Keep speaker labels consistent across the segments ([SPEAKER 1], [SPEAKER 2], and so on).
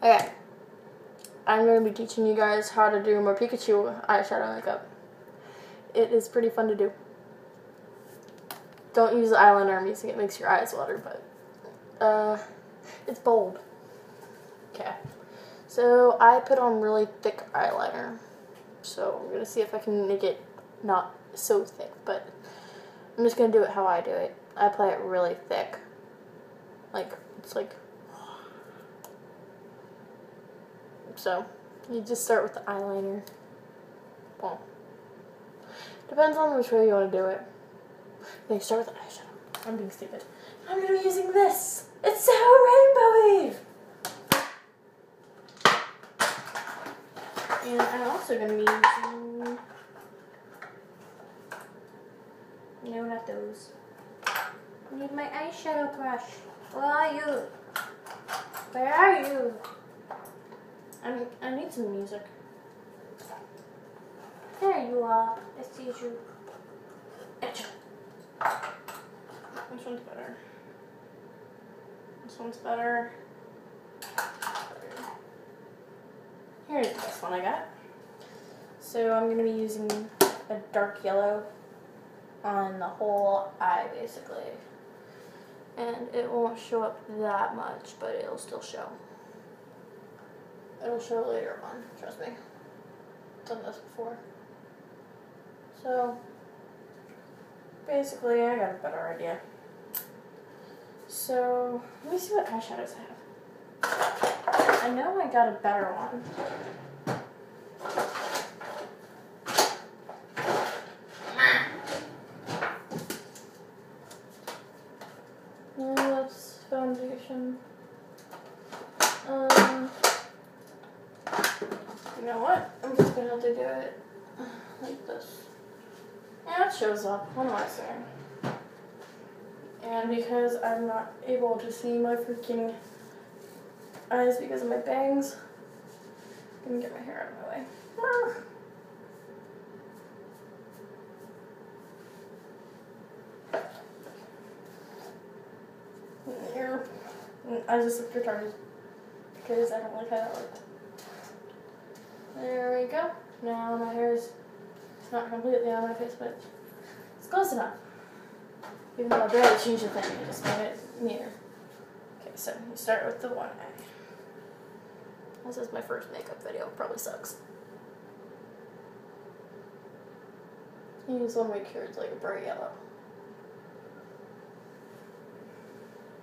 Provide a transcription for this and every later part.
[SPEAKER 1] Okay, I'm going to be teaching you guys how to do more Pikachu eyeshadow makeup. It is pretty fun to do. Don't use the eyeliner I'm using, it makes your eyes water, but it's bold. Okay, so I put on really thick eyeliner. So I'm going to see if I can make it not so thick, but I'm just going to do it how I do it. I apply it really thick. It's like... So, you just start with the eyeliner. Well, depends on which way you want to do it. Then you start with the eyeshadow. I'm being stupid. I'm going to be using this. It's so rainbowy! And I'm also going to be using... No, not those. I need my eyeshadow brush. Where are you? Where are you? I need some music. There you are. I see you. Which one's better? This one's better. Here's the best one I got. So I'm going to be using a dark yellow on the whole eye, basically. And it won't show up that much, but it'll still show. It'll show later on, trust me. I've done this before. So, basically, I got a better idea. So, let me see what eyeshadows I have. I know I got a better one. That's foundation. You know what? I'm just gonna have to do it like this. Yeah, it shows up. What am I saying? And because I'm not able to see my freaking eyes because of my bangs, I'm gonna get my hair out of my way. Here. I just looked retarded because I don't like how that looked. There we go. Now my hair is not completely on my face, but it's close enough. Even though I barely changed the thing, I just made it neater. Okay, so you start with the one eye. This is my first makeup video. Probably sucks. You use one make sure it's like a bright yellow.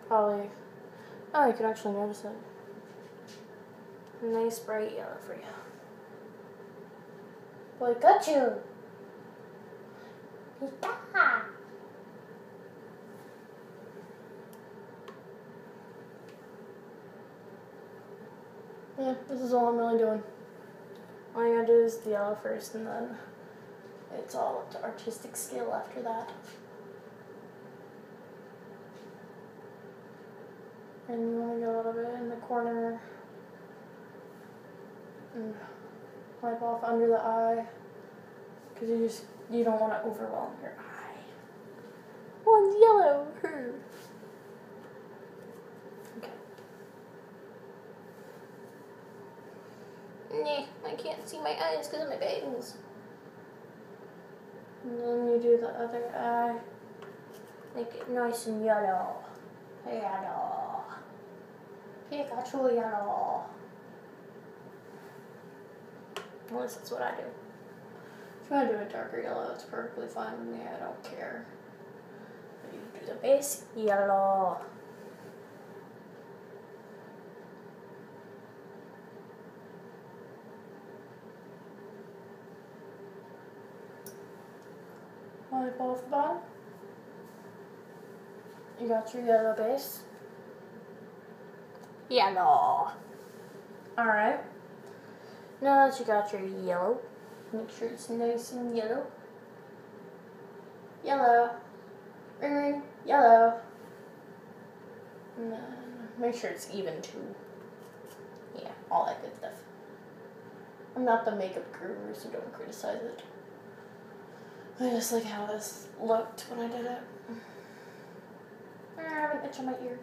[SPEAKER 1] Probably. Oh, you can actually notice it. Nice bright yellow for you. Pikachu! Pika! Yeah, this is all I'm really doing. All you gotta do is the yellow first, and then it's all up to artistic skill after that. And you want to get a little bit in the corner and wipe off under the eye, because you don't want to overwhelm your eye. One's yellow. Okay. Nah, I can't see my eyes because of my bangs. And then you do the other eye. Make it nice and yellow. Yellow. Pikachu yellow. At least that's what I do. If you want to do a darker yellow, it's perfectly fine with me. I don't care. But you do the base yellow. Wipe off the bottom. You got your yellow base. Yellow. Alright. Now that you got your yellow, make sure it's nice and yellow. Yellow. Ring ring. Yellow. And then make sure it's even too. Yeah, all that good stuff. I'm not the makeup guru, so don't criticize it. I just like how this looked when I did it. I have an itch on my ear.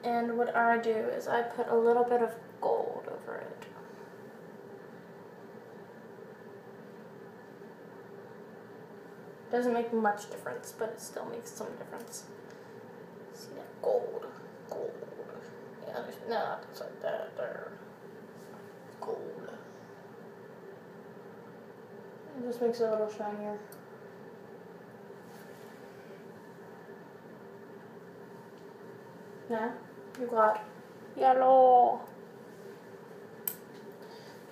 [SPEAKER 1] And what I do is I put a little bit of gold over it. Doesn't make much difference, but it still makes some difference. See that gold, gold. Yeah, there's not it's like that there. Gold. It just makes it a little shinier. Now you got yellow.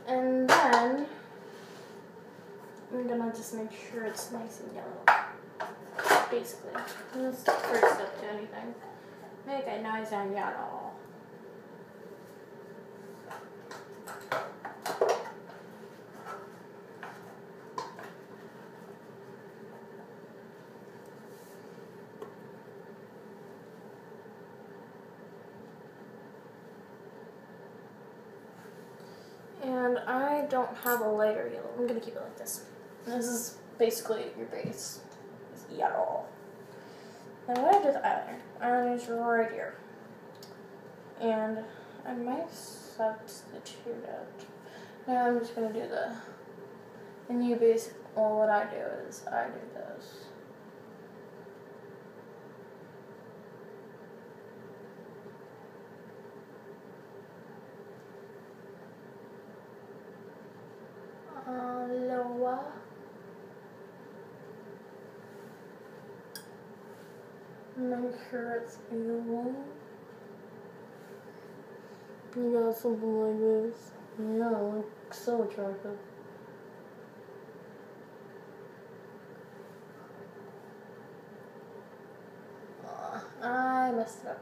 [SPEAKER 1] And then I'm gonna just make sure it's nice and yellow. Basically. That's the first step to anything. Make it nice and yellow. And I don't have a lighter yellow. I'm gonna keep it like this. This is basically your base. It's yellow. And what I did with the eyeliner is right here. And I might substitute it. Now I'm just gonna do and you basically, well, what I do is I do this. Lower. Make sure it's even. You got something like this. Yeah, it looks so attractive. I messed it up.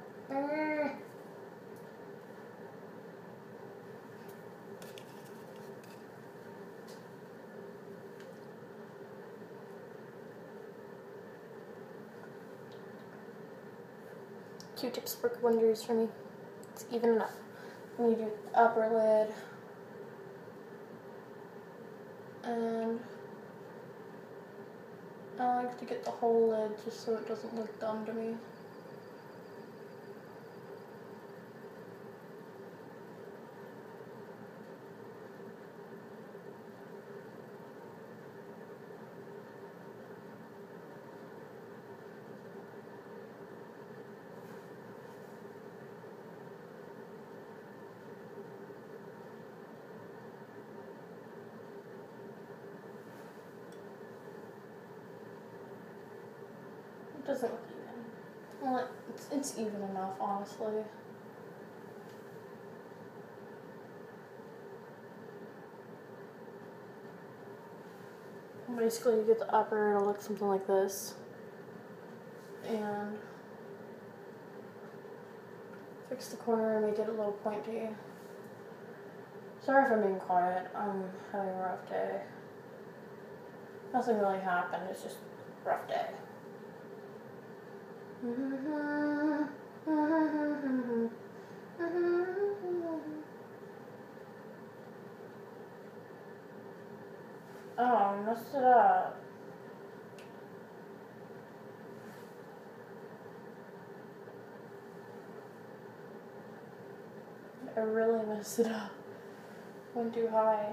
[SPEAKER 1] Q-tips work wonders for me. It's even enough. I'm going to do the upper lid. And I like to get the whole lid just so it doesn't look dumb to me. It doesn't look even. Well, it's even enough, honestly. Basically, you get the upper, it'll look something like this. And fix the corner and make it a little pointy. Sorry if I'm being quiet, I'm having a rough day. Nothing really happened, it's just a rough day. Oh, I messed it up. I really messed it up. Went too high.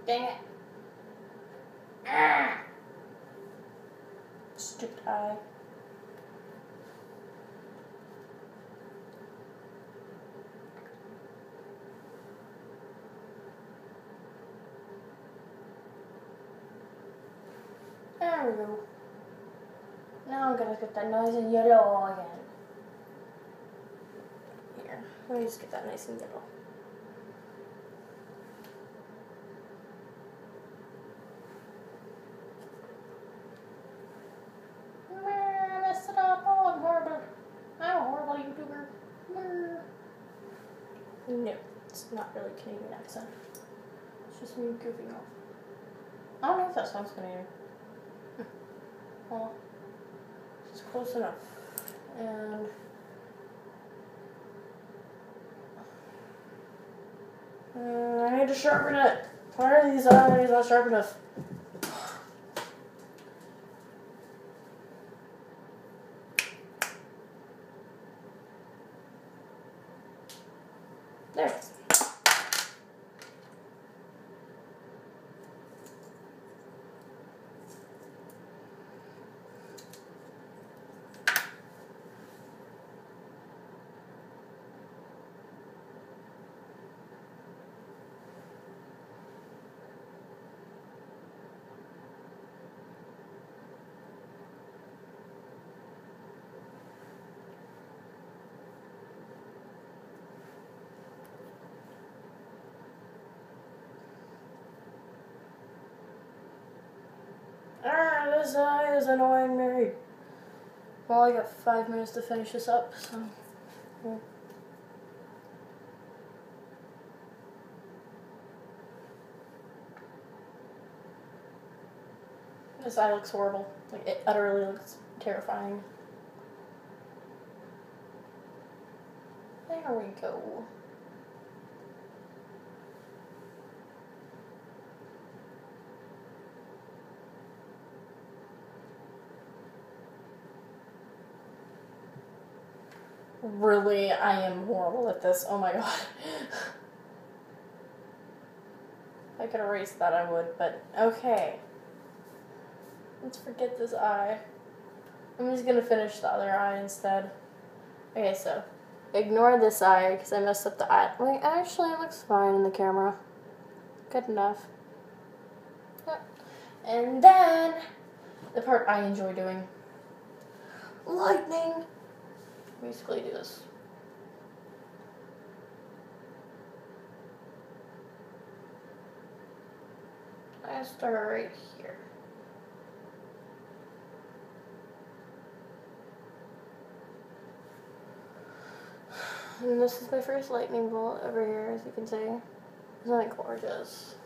[SPEAKER 1] Dang it. Stupid eye. There we go. Now I'm gonna get that nice and yellow again. Here, let me just get that nice and yellow. I messed it up. Oh, I'm horrible. I'm a horrible YouTuber. No, it's not really Canadian accent. It's just me goofing off. I don't know if that sounds Canadian. Well, it's close enough. And I need to sharpen it. Why are these eyes not sharp enough? There it is. This eye is annoying me. Well, I got 5 minutes to finish this up, so. Yeah. This eye looks horrible. Like, it utterly looks terrifying. There we go. Really, I am horrible at this. Oh my god. If I could erase that, I would, but okay. Let's forget this eye. I'm just gonna finish the other eye instead. Okay, so ignore this eye because I messed up the eye. Wait, actually, it looks fine in the camera. Good enough. Yep. And then the part I enjoy doing: lightning. Basically, do this. I start right here. And this is my first lightning bolt over here, as you can see. Isn't it gorgeous?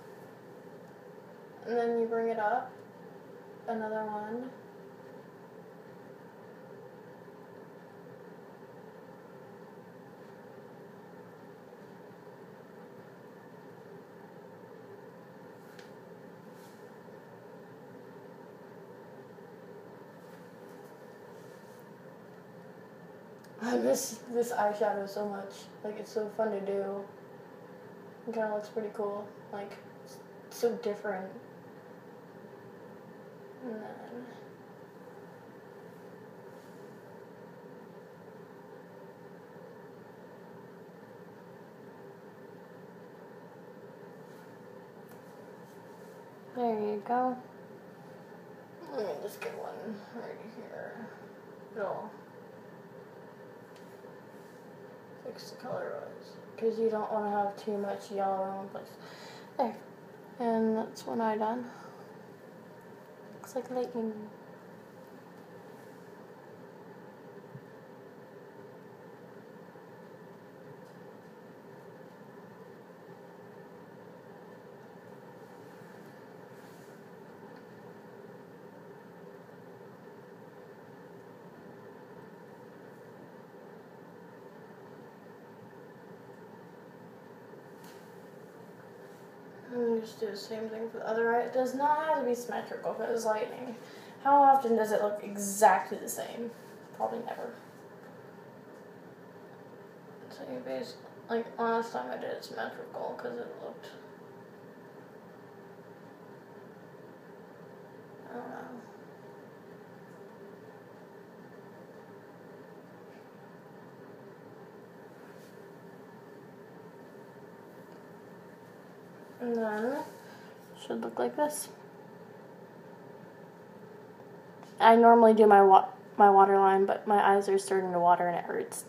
[SPEAKER 1] And then you bring it up. Another one. I miss this eyeshadow so much. Like, it's so fun to do. It kind of looks pretty cool. Like, it's so different. And then there you go. Let me just get one right here. It'll fix the color wise, because you don't want to have too much yellow in one place. There. And that's one eye done. Looks like lightning. And just do the same thing for the other eye. It does not have to be symmetrical because it's lightning. How often does it look exactly the same? Probably never. So you basically, like last time I did it symmetrical because it looked, I don't know. And then it should look like this. I normally do my waterline, but my eyes are starting to water and it hurts.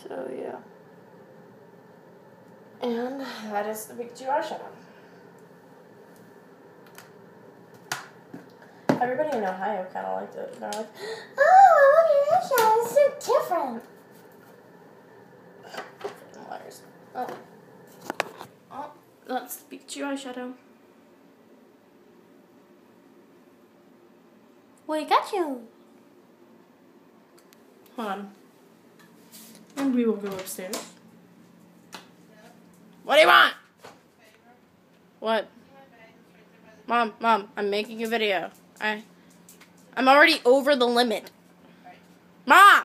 [SPEAKER 1] So yeah. And that is the Pikachu eyeshadow. Everybody in Ohio kind of liked it. They're like, oh, I love your eyeshadow. It's so different. Liars. Oh, that's the Pikachu eyeshadow. Pikachu. Hold on. And we will go upstairs. What do you want? What? Mom, I'm making a video. I'm already over the limit. Mom!